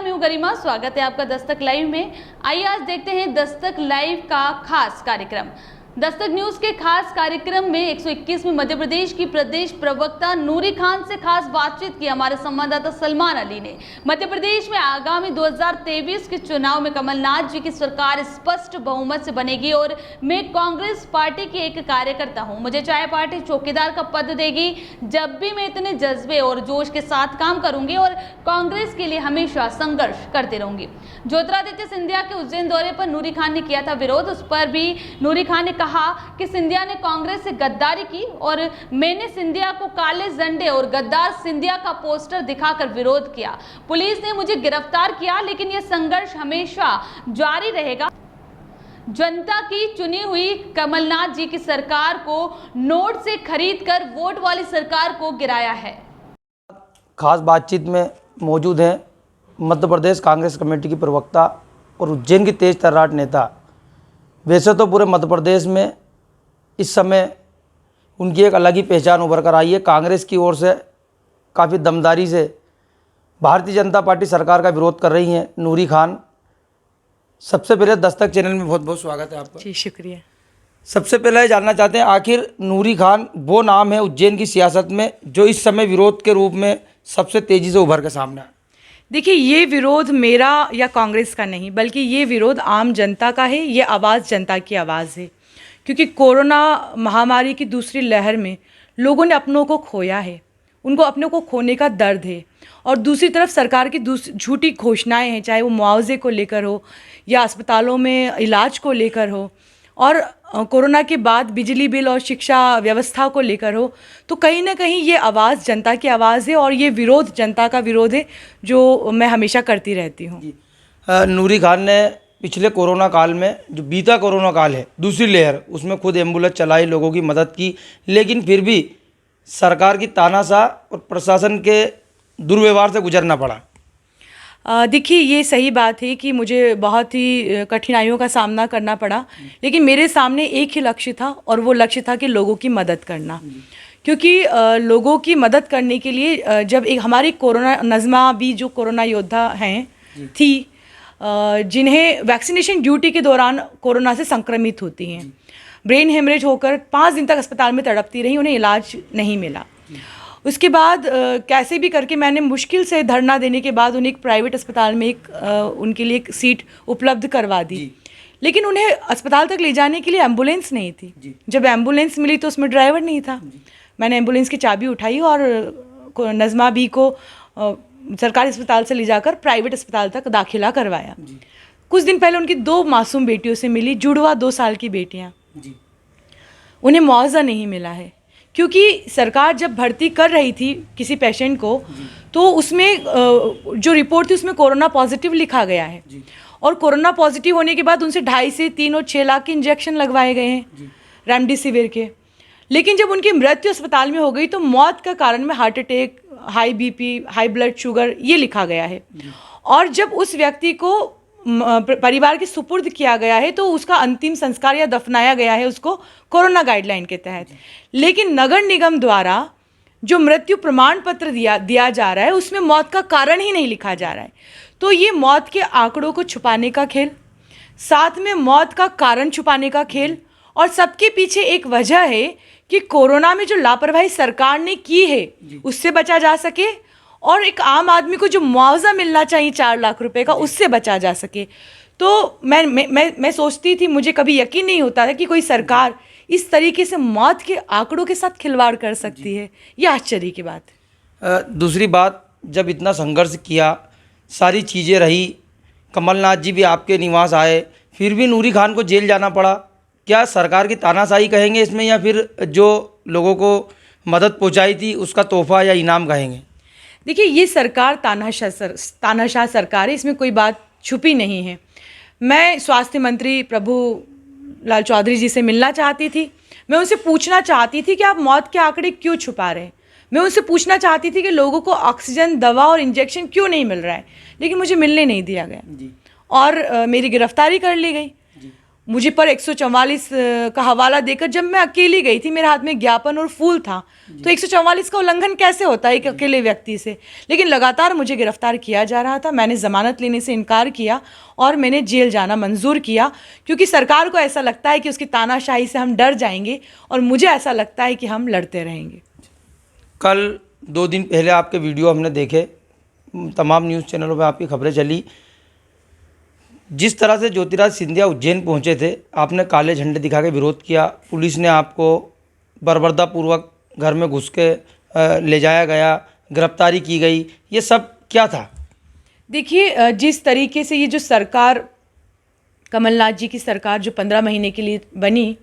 मैं हूं गरिमा। स्वागत है आपका दस्तक लाइव में। आइए आज देखते हैं दस्तक लाइव का खास कार्यक्रम। दस्तक न्यूज के खास कार्यक्रम में 121 में मध्य प्रदेश की प्रदेश प्रवक्ता नूरी खान से खास बातचीत की हमारे संवाददाता सलमान अली ने। मध्य प्रदेश में आगामी 2023 के चुनाव में कमलनाथ जी की सरकार स्पष्ट बहुमत से बनेगी और मैं कांग्रेस पार्टी की एक कार्यकर्ता हूं। मुझे चाहे पार्टी चौकीदार का पद देगी, जब भी मैं इतने जज्बे और जोश के साथ काम करूंगी और कांग्रेस के लिए हमेशा संघर्ष करती रहूंगी। ज्योतिरादित्य सिंधिया के उज्जैन दौरे पर नूरी खान ने किया था विरोध। उस पर भी नूरी खान ने कहा कि सिंधिया ने कांग्रेस से गद्दारी की और मैंने सिंधिया को काले झंडे और गद्दार सिंधिया का पोस्टर दिखाकर विरोध किया। पुलिस ने मुझे गिरफ्तार किया, लेकिन यह संघर्ष हमेशा जारी रहेगा। जनता की चुनी हुई कमलनाथ जी की सरकार को नोट से खरीदकर वोट वाली सरकार को गिराया है। खास बातचीत में मौजूद हैं मध्य प्रदेश कांग्रेस कमेटी की प्रवक्ता और उज्जैन की तेज तर्राट नेता। वैसे तो पूरे मध्य प्रदेश में इस समय उनकी एक अलग ही पहचान उभर कर आई है। कांग्रेस की ओर से काफ़ी दमदारी से भारतीय जनता पार्टी सरकार का विरोध कर रही हैं नूरी खान। सबसे पहले दस्तक चैनल में बहुत बहुत स्वागत है आपका। जी शुक्रिया। सबसे पहले ये जानना चाहते हैं, आखिर नूरी खान वो नाम है उज्जैन की सियासत में जो इस समय विरोध के रूप में सबसे तेज़ी से उभर के सामने आया। देखिए, ये विरोध मेरा या कांग्रेस का नहीं, बल्कि ये विरोध आम जनता का है। ये आवाज़ जनता की आवाज़ है, क्योंकि कोरोना महामारी की दूसरी लहर में लोगों ने अपनों को खोया है, उनको अपनों को खोने का दर्द है। और दूसरी तरफ सरकार की झूठी घोषणाएं हैं, चाहे वो मुआवजे को लेकर हो या अस्पतालों में इलाज को लेकर हो, और कोरोना के बाद बिजली बिल और शिक्षा व्यवस्था को लेकर हो। तो कहीं ना कहीं ये आवाज़ जनता की आवाज़ है और ये विरोध जनता का विरोध है, जो मैं हमेशा करती रहती हूँ। नूरी खान ने पिछले कोरोना काल में, जो बीता कोरोना काल है दूसरी लहर, उसमें खुद एम्बुलेंस चलाई, लोगों की मदद की, लेकिन फिर भी सरकार की तानाशाह और प्रशासन के दुर्व्यवहार से गुजरना पड़ा। देखिए, ये सही बात है कि मुझे बहुत ही कठिनाइयों का सामना करना पड़ा, लेकिन मेरे सामने एक ही लक्ष्य था और वो लक्ष्य था कि लोगों की मदद करना। क्योंकि लोगों की मदद करने के लिए जब एक हमारी कोरोना नज़मा भी जो कोरोना योद्धा हैं थी, जिन्हें वैक्सीनेशन ड्यूटी के दौरान कोरोना से संक्रमित होती हैं, ब्रेन हेमरेज होकर 5 दिन तक अस्पताल में तड़पती रही, उन्हें इलाज नहीं मिला। उसके बाद कैसे भी करके मैंने मुश्किल से धरना देने के बाद उन्हें एक प्राइवेट अस्पताल में उनके लिए एक सीट उपलब्ध करवा दी। लेकिन उन्हें अस्पताल तक ले जाने के लिए एम्बुलेंस नहीं थी। जब एम्बुलेंस मिली तो उसमें ड्राइवर नहीं था। मैंने एम्बुलेंस की चाबी उठाई और नज़मा बी को सरकारी अस्पताल से ले जाकर प्राइवेट अस्पताल तक दाखिला करवाया। कुछ दिन पहले उनकी 2 मासूम बेटियों से मिली, जुड़वा 2 साल की बेटियाँ। उन्हें मुआवजा नहीं मिला है, क्योंकि सरकार जब भर्ती कर रही थी किसी पेशेंट को, तो उसमें जो रिपोर्ट थी उसमें कोरोना पॉजिटिव लिखा गया है। और कोरोना पॉजिटिव होने के बाद उनसे 2.5 से 3 और 6 लाख के इंजेक्शन लगवाए गए हैं रेमडेसिविर के। लेकिन जब उनकी मृत्यु अस्पताल में हो गई तो मौत का कारण में heart attack, high BP, high blood sugar ये लिखा गया है। और जब उस व्यक्ति को परिवार के सुपुर्द किया गया है तो उसका अंतिम संस्कार या दफनाया गया है उसको कोरोना गाइडलाइन के तहत। लेकिन नगर निगम द्वारा जो मृत्यु प्रमाण पत्र दिया जा रहा है उसमें मौत का कारण ही नहीं लिखा जा रहा है। तो ये मौत के आंकड़ों को छुपाने का खेल, साथ में मौत का कारण छुपाने का खेल, और सबके पीछे एक वजह है कि कोरोना में जो लापरवाही सरकार ने की है उससे बचा जा सके, और एक आम आदमी को जो मुआवजा मिलना चाहिए 4 लाख रुपए का, उससे बचा जा सके। तो मैं सोचती थी, मुझे कभी यकीन नहीं होता था कि कोई सरकार इस तरीके से मौत के आंकड़ों के साथ खिलवाड़ कर सकती है। यह आश्चर्य की बात है। दूसरी बात, जब इतना संघर्ष किया, सारी चीज़ें रही, कमलनाथ जी भी आपके निवास आए, फिर भी नूरी खान को जेल जाना पड़ा। क्या सरकार की तानाशाही कहेंगे इसमें, या फिर जो लोगों को मदद पहुंचाई थी उसका तोहफा या इनाम कहेंगे? देखिए, ये सरकार तानाशाह सरकार है, इसमें कोई बात छुपी नहीं है। मैं स्वास्थ्य मंत्री प्रभुलाल चौधरी जी से मिलना चाहती थी। मैं उनसे पूछना चाहती थी कि आप मौत के आंकड़े क्यों छुपा रहे हैं। मैं उनसे पूछना चाहती थी कि लोगों को ऑक्सीजन, दवा और इंजेक्शन क्यों नहीं मिल रहा है, लेकिन मुझे मिलने नहीं दिया गया और मेरी गिरफ्तारी कर ली गई। मुझे पर 144 का हवाला देकर, जब मैं अकेली गई थी, मेरे हाथ में ज्ञापन और फूल था, तो 144 का उल्लंघन कैसे होता है एक अकेले व्यक्ति से। लेकिन लगातार मुझे गिरफ्तार किया जा रहा था। मैंने ज़मानत लेने से इनकार किया और मैंने जेल जाना मंजूर किया, क्योंकि सरकार को ऐसा लगता है कि उसकी तानाशाही से हम डर जाएंगे, और मुझे ऐसा लगता है कि हम लड़ते रहेंगे। कल 2 दिन पहले आपके वीडियो हमने देखे, तमाम न्यूज़ चैनलों में आपकी खबरें चली। जिस तरह से ज्योतिराज सिंधिया उज्जैन पहुंचे थे, आपने काले झंडे दिखा के विरोध किया, पुलिस ने आपको बर्बरतापूर्वक घर में घुस के ले जाया गया, गिरफ्तारी की गई, ये सब क्या था? देखिए, जिस तरीके से ये जो सरकार, कमलनाथ जी की सरकार जो 15 महीने के लिए बनी,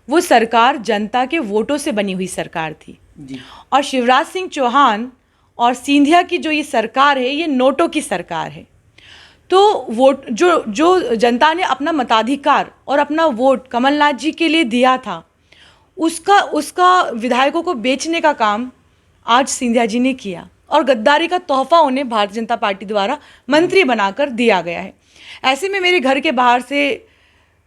वो सरकार जनता के वोटों से बनी हुई सरकार थी जी। और शिवराज सिंह चौहान और सिंधिया की जो ये सरकार है, ये नोटों की सरकार है। तो वोट जो जनता ने अपना मताधिकार और अपना वोट कमलनाथ जी के लिए दिया था, उसका विधायकों को बेचने का काम आज सिंधिया जी ने किया, और गद्दारी का तोहफा उन्हें भारतीय जनता पार्टी द्वारा मंत्री बनाकर दिया गया है। ऐसे में मेरे घर के बाहर से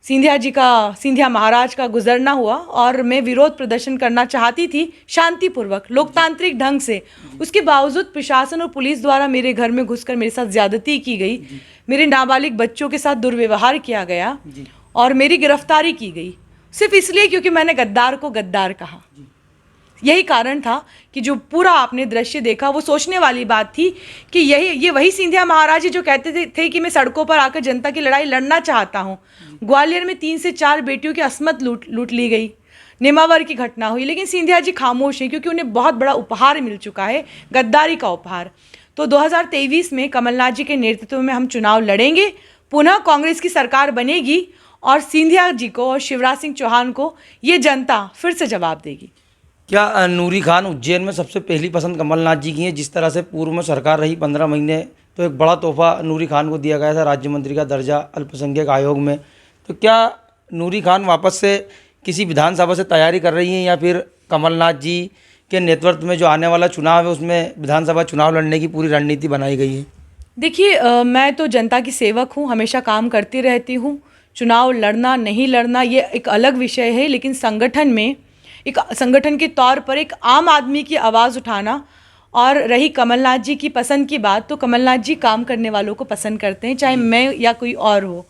सिंधिया महाराज का गुजरना हुआ, और मैं विरोध प्रदर्शन करना चाहती थी शांतिपूर्वक, लोकतांत्रिक ढंग से। उसके बावजूद प्रशासन और पुलिस द्वारा मेरे घर में घुसकर मेरे साथ ज्यादती की गई, मेरे नाबालिग बच्चों के साथ दुर्व्यवहार किया गया और मेरी गिरफ्तारी की गई, सिर्फ इसलिए क्योंकि मैंने गद्दार को गद्दार कहा। यही कारण था कि जो पूरा आपने दृश्य देखा, वो सोचने वाली बात थी कि ये वही सिंधिया महाराज जो कहते थे कि मैं सड़कों पर आकर जनता की लड़ाई लड़ना चाहता हूँ। ग्वालियर में 3 से 4 बेटियों की अस्मत लूट ली गई, नेमावर की घटना हुई, लेकिन सिंधिया जी खामोश हैं, क्योंकि उन्हें बहुत बड़ा उपहार मिल चुका है, गद्दारी का उपहार। तो 2023 में कमलनाथ जी के नेतृत्व में हम चुनाव लड़ेंगे, पुनः कांग्रेस की सरकार बनेगी, और सिंधिया जी को और शिवराज सिंह चौहान को ये जनता फिर से जवाब देगी। क्या नूरी खान उज्जैन में सबसे पहली पसंद कमलनाथ जी की है? जिस तरह से पूर्व में सरकार रही 15 महीने, तो एक बड़ा तोहफा नूरी खान को दिया गया था, राज्य मंत्री का दर्जा अल्पसंख्यक आयोग में। तो क्या नूरी खान वापस से किसी विधानसभा से तैयारी कर रही हैं, या फिर कमलनाथ जी के नेतृत्व में जो आने वाला चुनाव है उसमें विधानसभा चुनाव लड़ने की पूरी रणनीति बनाई गई है? देखिए, मैं तो जनता की सेवक हूँ, हमेशा काम करती रहती हूँ। चुनाव लड़ना नहीं लड़ना ये एक अलग विषय है, लेकिन संगठन के तौर पर एक आम आदमी की आवाज़ उठाना, और रही कमलनाथ जी की पसंद की बात, तो कमलनाथ जी काम करने वालों को पसंद करते हैं, चाहे मैं या कोई और हो।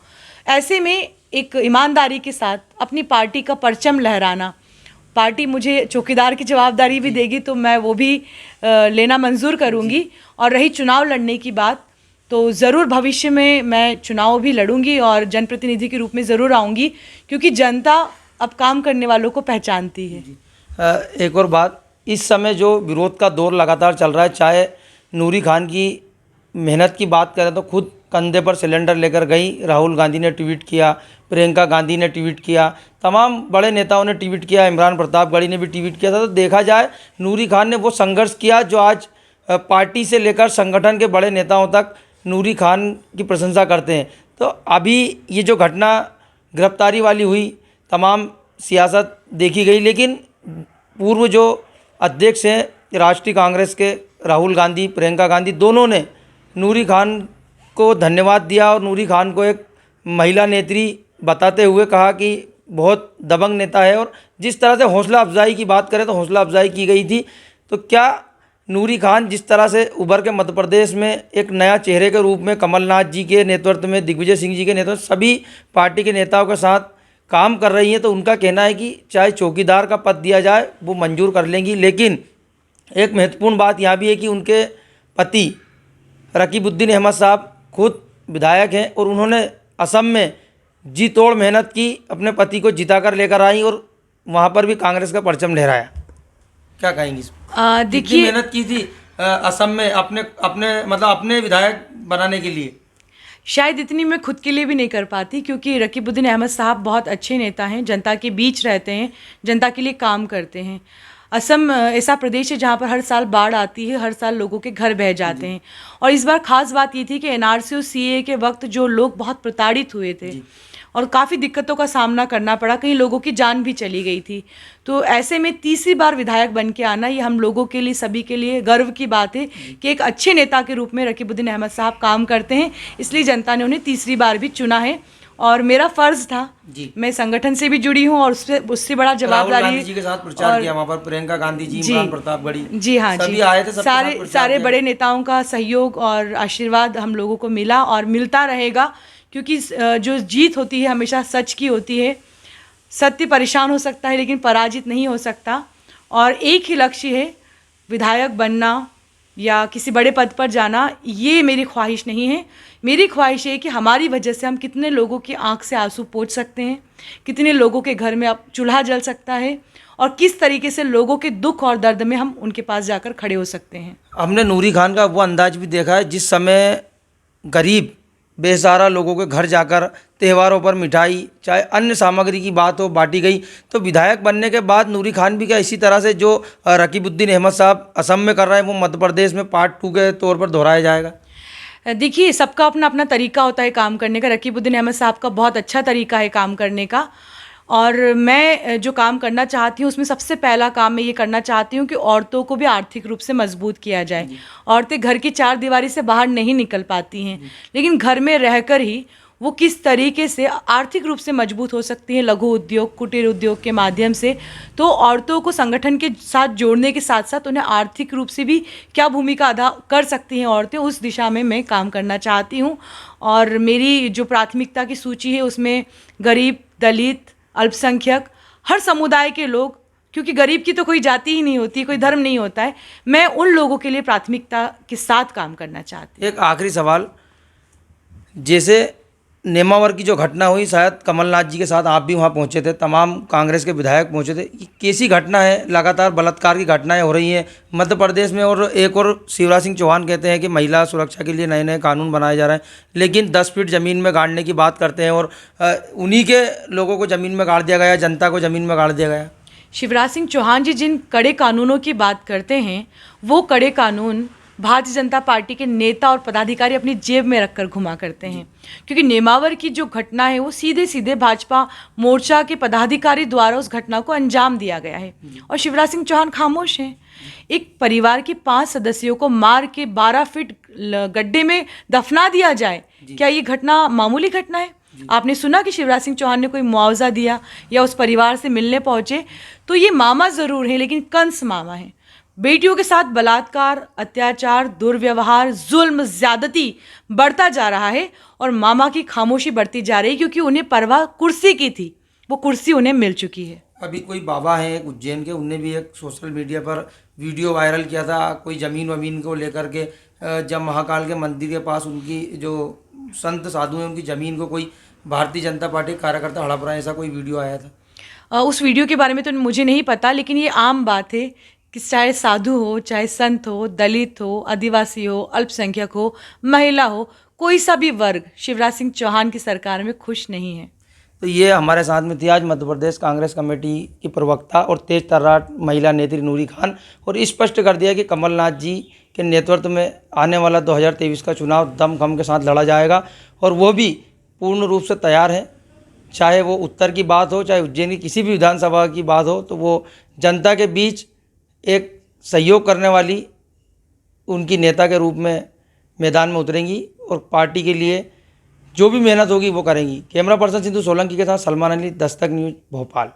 ऐसे में एक ईमानदारी के साथ अपनी पार्टी का परचम लहराना, पार्टी मुझे चौकीदार की जवाबदारी भी देगी तो मैं वो भी लेना मंजूर करूँगी। और रही चुनाव लड़ने की बात, तो ज़रूर भविष्य में मैं चुनाव भी लड़ूंगी और जनप्रतिनिधि के रूप में ज़रूर आऊँगी, क्योंकि जनता अब काम करने वालों को पहचानती है। एक और बात, इस समय जो विरोध का दौर लगातार चल रहा है, चाहे नूरी खान की मेहनत की बात करें तो खुद कंधे पर सिलेंडर लेकर गई, राहुल गांधी ने ट्वीट किया, प्रियंका गांधी ने ट्वीट किया, तमाम बड़े नेताओं ने ट्वीट किया, इमरान प्रतापगढ़ी ने भी ट्वीट किया था। तो देखा जाए नूरी खान ने वो संघर्ष किया जो आज पार्टी से लेकर संगठन के बड़े नेताओं तक नूरी खान की प्रशंसा करते हैं। तो अभी ये जो घटना गिरफ्तारी वाली हुई, तमाम सियासत देखी गई, लेकिन पूर्व जो अध्यक्ष हैं राष्ट्रीय कांग्रेस के राहुल गांधी, प्रियंका गांधी, दोनों ने नूरी खान को धन्यवाद दिया और नूरी खान को एक महिला नेत्री बताते हुए कहा कि बहुत दबंग नेता है। और जिस तरह से हौसला अफजाई की बात करें तो हौसला अफजाई की गई थी। तो क्या नूरी खान जिस तरह से उभर के मध्य प्रदेश में एक नया चेहरे के रूप में कमलनाथ जी के नेतृत्व में, दिग्विजय सिंह जी के नेतृत्व में सभी पार्टी के नेताओं के साथ काम कर रही हैं, तो उनका कहना है कि चाहे चौकीदार का पद दिया जाए वो मंजूर कर लेंगी। लेकिन एक महत्वपूर्ण बात यहाँ भी है कि उनके पति रकीबुद्दीन अहमद साहब खुद विधायक हैं और उन्होंने असम में जी तोड़ मेहनत की, अपने पति को जिताकर लेकर आई और वहाँ पर भी कांग्रेस का परचम लहराया। क्या कहेंगी इस पर? देखिए, मेहनत की थी असम में अपने विधायक बनाने के लिए। शायद इतनी मैं खुद के लिए भी नहीं कर पाती, क्योंकि रकीबुद्दीन अहमद साहब बहुत अच्छे नेता हैं, जनता के बीच रहते हैं, जनता के लिए काम करते हैं। असम ऐसा प्रदेश है जहाँ पर हर साल बाढ़ आती है, हर साल लोगों के घर बह जाते हैं। और इस बार ख़ास बात ये थी कि एनआरसी और सीएए के वक्त जो लोग बहुत प्रताड़ित हुए थे और काफ़ी दिक्कतों का सामना करना पड़ा, कई लोगों की जान भी चली गई थी। तो ऐसे में तीसरी बार विधायक बन के आना, ये हम लोगों के लिए, सभी के लिए गर्व की बात है कि एक अच्छे नेता के रूप में रकीबुद्दीन अहमद साहब काम करते हैं, इसलिए जनता ने उन्हें तीसरी बार भी चुना है। और मेरा फ़र्ज़ था, जी। मैं संगठन से भी जुड़ी हूँ और उससे बड़ा राहुल जवाबदारी गांधी जी के साथ प्रचार किया वहाँ पर, प्रियंका गांधी जी, इमरान प्रतापगढ़ी, जी हाँ सभी जी, आए थे, सबके साथ प्रचार सारे किया। बड़े नेताओं का सहयोग और आशीर्वाद हम लोगों को मिला और मिलता रहेगा, क्योंकि जो जीत होती है हमेशा सच की होती है। सत्य परेशान हो सकता है लेकिन पराजित नहीं हो सकता, और एक ही लक्ष्य है, विधायक बनना या किसी बड़े पद पर जाना। ये मेरी ख्वाहिश नहीं है। मेरी ख्वाहिश है कि हमारी वजह से हम कितने लोगों की आंख से आंसू पोंछ सकते हैं, कितने लोगों के घर में अब चूल्हा जल सकता है, और किस तरीके से लोगों के दुख और दर्द में हम उनके पास जाकर खड़े हो सकते हैं। हमने नूरी खान का वो अंदाज भी देखा है जिस समय गरीब बेसहारा लोगों के घर जाकर त्योहारों पर मिठाई चाहे अन्य सामग्री की बात हो बांटी गई। तो विधायक बनने के बाद नूरी खान भी क्या इसी तरह से जो रकीबुद्दीन अहमद साहब असम में कर रहे हैं वो मध्य प्रदेश में पार्ट 2 के तौर पर दोहराया जाएगा? देखिए, सबका अपना अपना तरीका होता है काम करने का। रकीबुद्दीन अहमद साहब का बहुत अच्छा तरीका है काम करने का, और मैं जो काम करना चाहती हूँ उसमें सबसे पहला काम मैं ये करना चाहती हूँ कि औरतों को भी आर्थिक रूप से मजबूत किया जाए। औरतें घर की चार दीवारी से बाहर नहीं निकल पाती हैं, लेकिन घर में रहकर ही वो किस तरीके से आर्थिक रूप से मजबूत हो सकती हैं, लघु उद्योग, कुटीर उद्योग के माध्यम से। तो औरतों को संगठन के साथ जोड़ने के साथ साथ उन्हें आर्थिक रूप से भी क्या भूमिका अदा कर सकती हैं औरतें, उस दिशा में मैं काम करना चाहती हूँ। और मेरी जो प्राथमिकता की सूची है उसमें गरीब, दलित, अल्पसंख्यक, हर समुदाय के लोग, क्योंकि गरीब की तो कोई जाति ही नहीं होती, कोई धर्म नहीं होता है, मैं उन लोगों के लिए प्राथमिकता के साथ काम करना चाहती हूँ। एक आखिरी सवाल, जैसे नेमावर की जो घटना हुई, शायद कमलनाथ जी के साथ आप भी वहाँ पहुँचे थे, तमाम कांग्रेस के विधायक पहुँचे थे, ये कैसी घटना है? लगातार बलात्कार की घटनाएं हो रही हैं मध्य प्रदेश में, और एक और शिवराज सिंह चौहान कहते हैं कि महिला सुरक्षा के लिए नए नए कानून बनाए जा रहे हैं, लेकिन 10 फीट ज़मीन में गाड़ने की बात करते हैं और उन्हीं के लोगों को ज़मीन में गाड़ दिया गया, जनता को ज़मीन में गाड़ दिया गया। शिवराज सिंह चौहान जी जिन कड़े कानूनों की बात करते हैं, वो कड़े कानून भारतीय जनता पार्टी के नेता और पदाधिकारी अपनी जेब में रखकर घुमा करते हैं, क्योंकि नेमावर की जो घटना है वो सीधे सीधे भाजपा मोर्चा के पदाधिकारी द्वारा उस घटना को अंजाम दिया गया है, और शिवराज सिंह चौहान खामोश हैं। एक परिवार के 5 सदस्यों को मार के 12 फीट गड्ढे में दफना दिया जाए, क्या ये घटना मामूली घटना है? आपने सुना कि शिवराज सिंह चौहान ने कोई मुआवजा दिया या उस परिवार से मिलने पहुंचे? तो ये मामा ज़रूर हैं, लेकिन कंस मामा हैं। बेटियों के साथ बलात्कार, अत्याचार, दुर्व्यवहार, जुल्म, ज्यादती बढ़ता जा रहा है, और मामा की खामोशी बढ़ती जा रही है, क्योंकि उन्हें परवाह कुर्सी की थी, वो कुर्सी उन्हें मिल चुकी है। अभी कोई बाबा हैं एक उज्जैन के, उनने भी एक सोशल मीडिया पर वीडियो वायरल किया था कोई ज़मीन वमीन को लेकर के, जब महाकाल के मंदिर के पास उनकी जो संत साधु हैं उनकी ज़मीन को कोई भारतीय जनता पार्टी कार्यकर्ता हड़प रहा है, ऐसा कोई वीडियो आया था। उस वीडियो के बारे में तो मुझे नहीं पता, लेकिन ये आम बात है कि चाहे साधु हो, चाहे संत हो, दलित हो, आदिवासी हो, अल्पसंख्यक हो, महिला हो, कोई सा भी वर्ग शिवराज सिंह चौहान की सरकार में खुश नहीं है। तो ये हमारे साथ में थी आज मध्य प्रदेश कांग्रेस कमेटी की प्रवक्ता और तेज तर्राट महिला नेत्री नूरी खान, और स्पष्ट कर दिया कि कमलनाथ जी के नेतृत्व में आने वाला 2023 का चुनाव दमखम के साथ लड़ा जाएगा, और वो भी पूर्ण रूप से तैयार है। चाहे वो उत्तर की बात हो, चाहे उज्जैन की किसी भी विधानसभा की बात हो, तो वो जनता के बीच एक सहयोग करने वाली उनकी नेता के रूप में मैदान में उतरेंगी, और पार्टी के लिए जो भी मेहनत होगी वो करेंगी। कैमरा पर्सन सिंधु सोलंकी के साथ सलमान अली, दस्तक न्यूज़, भोपाल।